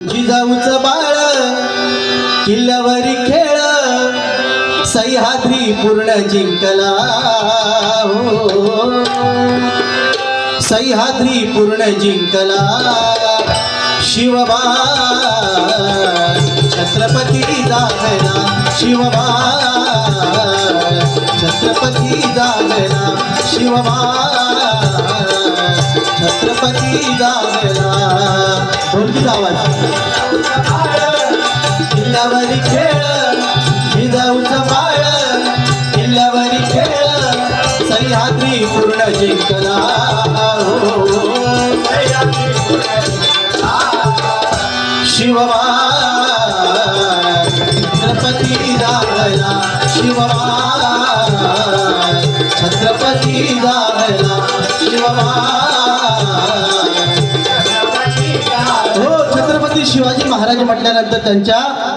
जिजाऊचं बाळ किल्ल्यावरी खेळ सह्याद्री पूर्ण जिंकला हो, सह्याद्री पूर्ण जिंकला शिवबा छत्रपती जागला, शिवबा छत्रपती जागला, शिवबा छत्रपती जागला. बोलकी आवाज. किल्ल्यावरी खेळ जिजाऊचं बाळ किल्ल्यावरी खेळ सह्याद्री पूर्ण जिंकला हो, शिवबा छत्रपती जागला, शिवबा छत्रपती जागला, शिवबा हो. छत्रपती शिवाजी महाराज म्हटल्यानंतर त्यांच्या